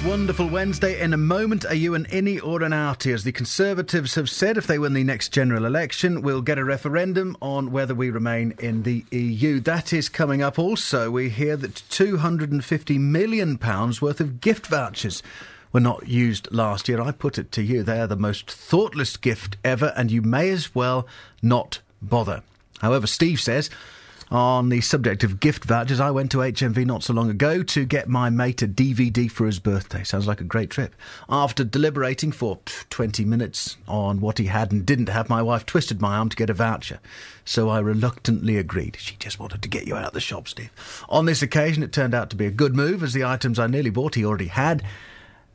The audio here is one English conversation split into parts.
this wonderful Wednesday. In a moment, are you an innie or an outie? As the Conservatives have said, if they win the next general election, we'll get a referendum on whether we remain in the EU. That is coming up. Also, we hear that £250 million worth of gift vouchers were not used last year. I put it to you, they are the most thoughtless gift ever, and you may as well not bother. However, Steve says, on the subject of gift vouchers, I went to HMV not so long ago to get my mate a DVD for his birthday. Sounds like a great trip. After deliberating for 20 minutes on what he had and didn't have, my wife twisted my arm to get a voucher. So I reluctantly agreed. She just wanted to get you out of the shop, Steve. On this occasion, it turned out to be a good move, as the items I nearly bought he already had.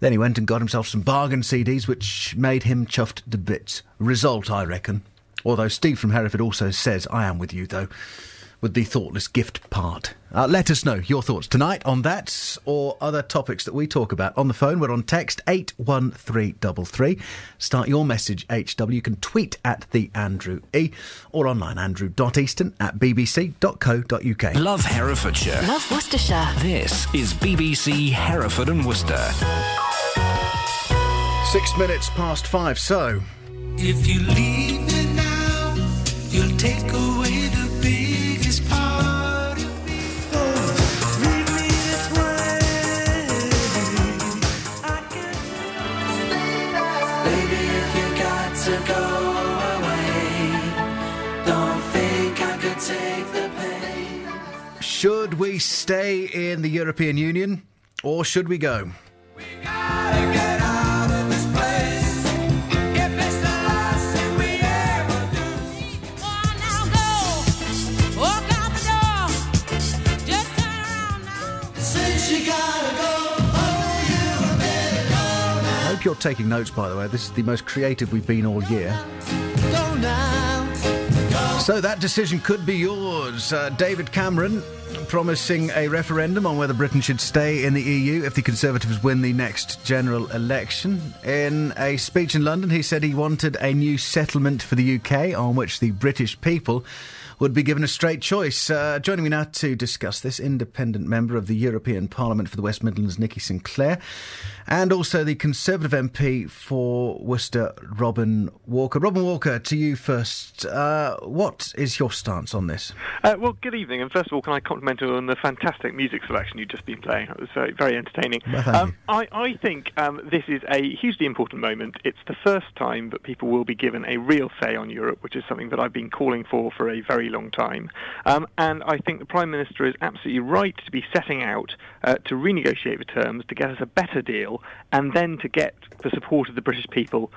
Then he went and got himself some bargain CDs, which made him chuffed to bits. Result, I reckon. Although Steve from Hereford also says, I am with you, though, with the thoughtless gift part. Let us know your thoughts tonight on that or other topics that we talk about. On the phone, we're on text 81333. Start your message HW. You can tweet at the Andrew E or online andrew.easton@bbc.co.uk. Love Herefordshire. Love Worcestershire. This is BBC Hereford and Worcester. 6 minutes past 5, so... If you leave me now, you'll take away the biggest part of me. Oh, leave me this way. I can't stay now. Baby, if you got to go away, don't think I could take the pain. Should we stay in the European Union or should we go? We gotta get out of this place. If it's the last thing we ever do. Oh, now go. Walk out the door. Just turn around now. Since you gotta go, oh, you better go I now. hope you're taking notes, by the way. This is the most creative we've been all year. Go now. Go. So that decision could be yours. David Cameron promising a referendum on whether Britain should stay in the EU if the Conservatives win the next general election. In a speech in London, he said he wanted a new settlement for the UK on which the British people would be given a straight choice. Joining me now to discuss this, independent member of the European Parliament for the West Midlands, Nikki Sinclaire, and also the Conservative MP for Worcester, Robin Walker. Robin Walker, to you first. What is your stance on this? Well, good evening, and first of all, can I compliment you on the fantastic music selection you've just been playing? It was very, very entertaining. Well, thank you. I think this is a hugely important moment. It's the first time that people will be given a real say on Europe, which is something that I've been calling for a very long time. And I think the Prime Minister is absolutely right to be setting out to renegotiate the terms, to get us a better deal, and then to get the support of the British people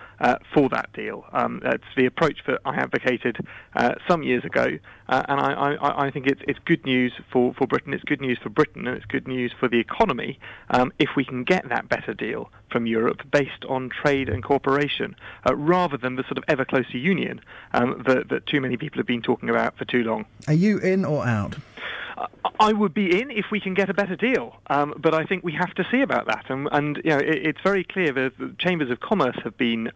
for that deal. It's the approach that I advocated some years ago, and I think it's good news for Britain, it's good news for Britain, and it's good news for the economy if we can get that better deal from Europe based on trade and cooperation, rather than the sort of ever closer union that too many people have been talking about for too long. Are you in or out? I would be in if we can get a better deal, but I think we have to see about that. And you know, it's very clear that the chambers of commerce have been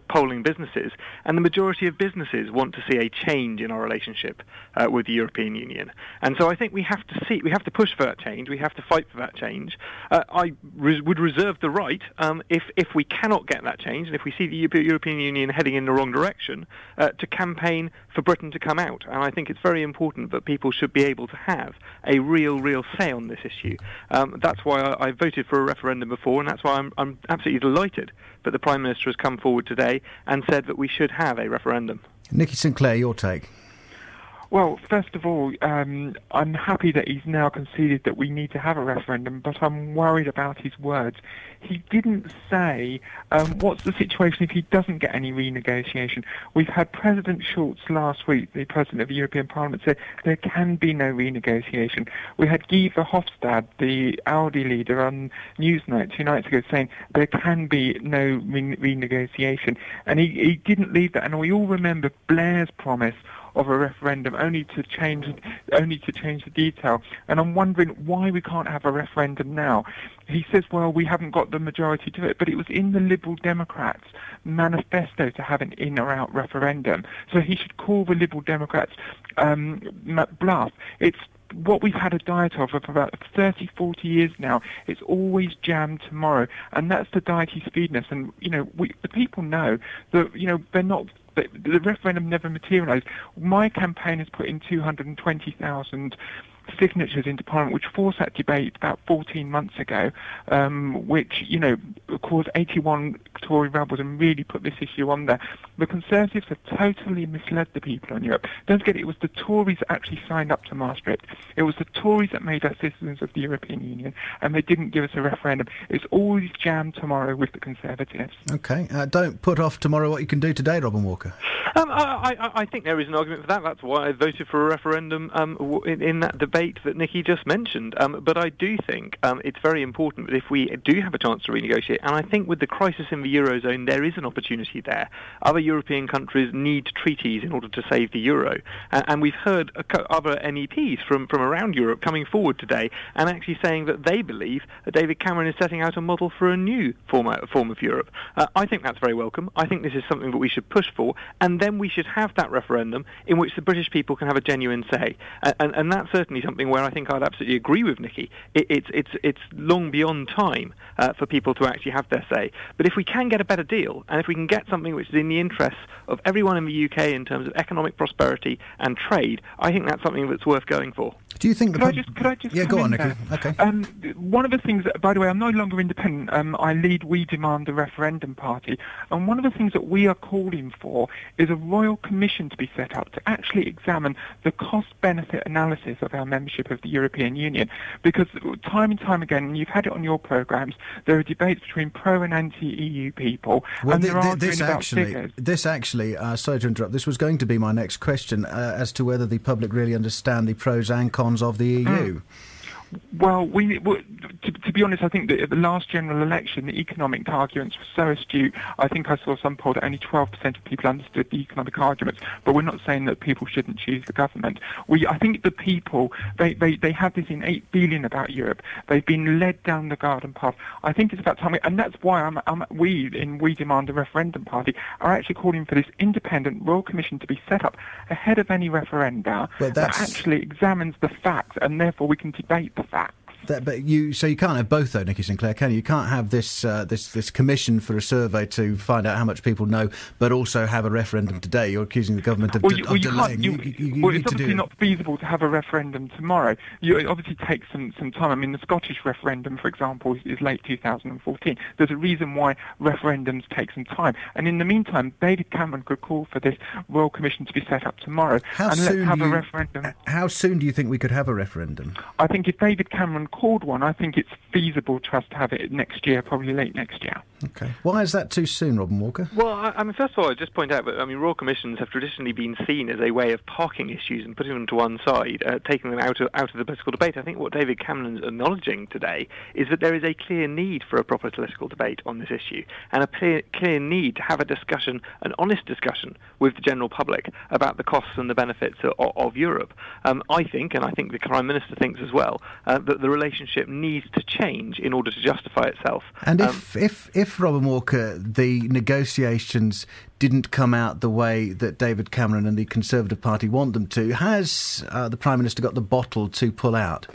polling businesses, and the majority of businesses want to see a change in our relationship with the European Union. And so I think we have to push for that change. We have to fight for that change. I would reserve the right, if we cannot get that change, and if we see the European Union heading in the wrong direction, to campaign for Britain to come out. And I think it's very important that people should be able to have a real say on this issue. That's why I voted for a referendum before, and that's why I'm absolutely delighted that the Prime Minister has come forward today and said that we should have a referendum. Nikki Sinclaire, your take. Well, first of all, I'm happy that he's now conceded that we need to have a referendum, but I'm worried about his words. He didn't say what's the situation if he doesn't get any renegotiation. We've had President Schulz last week, the President of the European Parliament, say there can be no renegotiation. We had Guy Verhofstadt, the Audi leader, on Newsnight 2 nights ago saying there can be no renegotiation. And he didn't leave that. And we all remember Blair's promise of a referendum only to change the detail. And I'm wondering why we can't have a referendum now. He says, well, we haven't got the majority to it, but it was in the Liberal Democrats' manifesto to have an in or out referendum. So he should call the Liberal Democrats bluff. It's what we've had a diet of for about 30, 40 years now. It's always jam tomorrow, and that's the diet he's feeding us. And the people know that they're not. The referendum never materialised. My campaign has put in 220,000 signatures into Parliament, which forced that debate about 14 months ago, which, caused 81 Tory rebels and really put this issue on there. The Conservatives have totally misled the people in Europe. Don't forget, it was the Tories that actually signed up to Maastricht. It was the Tories that made us citizens of the European Union, and they didn't give us a referendum. It's always jam tomorrow with the Conservatives. OK. Don't put off tomorrow what you can do today, Robin Walker. I think there is an argument for that. That's why I voted for a referendum in that debate that Nikki just mentioned. But I do think it's very important that if we do have a chance to renegotiate, and I think with the crisis in the Eurozone, there is an opportunity there. Other European countries need treaties in order to save the euro. And we've heard other MEPs from around Europe coming forward today and actually saying that they believe that David Cameron is setting out a model for a new form of Europe. I think that's very welcome. I think this is something that we should push for, and then we should have that referendum in which the British people can have a genuine say. And that's certainly something where I think I'd absolutely agree with Nikki. It's long beyond time for people to actually have their say. But if we can get a better deal, and if we can get something which is in the interests of everyone in the UK in terms of economic prosperity and trade, I think that's something that's worth going for. Do you think Could I just Yeah, come go on, in Nikki. there? OK. One of the things, by the way, I'm no longer independent. I lead We Demand the Referendum Party. And one of the things that we are calling for is a royal commission to be set up to actually examine the cost-benefit analysis of our membership of the European Union. Because time and time again, and you've had it on your programmes, there are debates between pro and anti-EU people, and they're arguing about figures. This actually, sorry to interrupt, this was going to be my next question as to whether the public really understand the pros and cons of the EU. Well, to be honest, I think that at the last general election, the economic arguments were so astute. I think I saw some poll that only 12% of people understood the economic arguments. But we're not saying that people shouldn't choose the government. I think the people, they have this innate feeling about Europe. They've been led down the garden path. I think it's about time, and that's why we Demand a Referendum Party are actually calling for this independent royal commission to be set up ahead of any referenda that actually examines the facts, and therefore we can debate the facts. But you can't have both, though, Nikki Sinclair, can you? You can't have this commission for a survey to find out how much people know, but also have a referendum today. You're accusing the government of delaying. It's obviously not feasible to have a referendum tomorrow. It obviously takes some time. I mean, the Scottish referendum, for example, is late 2014. There's a reason why referendums take some time. And in the meantime, David Cameron could call for this royal commission to be set up tomorrow. Let's have a referendum. How soon do you think we could have a referendum? I think if David Cameron called one, I think it's feasible to us to have it next year, probably late next year. OK. Why is that too soon, Robin Walker? Well, I mean, first of all, I'd just point out that, royal commissions have traditionally been seen as a way of parking issues and putting them to one side, taking them out of the political debate. I think what David Cameron's acknowledging today is that there is a clear need for a proper political debate on this issue, and a clear need to have a discussion, an honest discussion with the general public about the costs and the benefits of Europe. I think, and I think the Prime Minister thinks as well, that the relationship needs to change in order to justify itself. And if Robin Walker, the negotiations didn't come out the way that David Cameron and the Conservative Party want them to, has the Prime Minister got the bottle to pull out?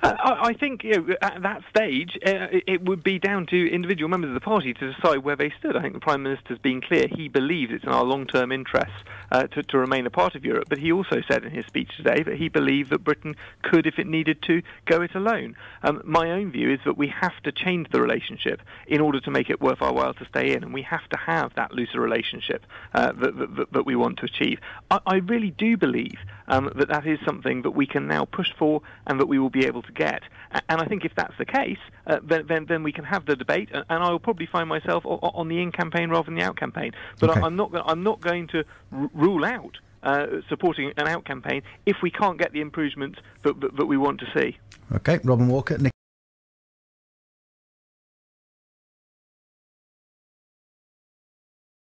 I think at that stage it would be down to individual members of the party to decide where they stood. I think the Prime Minister's been clear. He believes it's in our long-term interests to remain a part of Europe, but he also said in his speech today that he believed that Britain could, if it needed to, go it alone. My own view is that we have to change the relationship in order to make it worth our while to stay in, and we have to have that looser relationship that we want to achieve. I really do believe that is something that we can now push for and that we will be able to get. And I think if that's the case, then we can have the debate, and I will probably find myself on the in campaign rather than the out campaign. But okay. I'm not going to rule out supporting an out campaign if we can't get the improvements that we want to see. Okay, Robin Walker.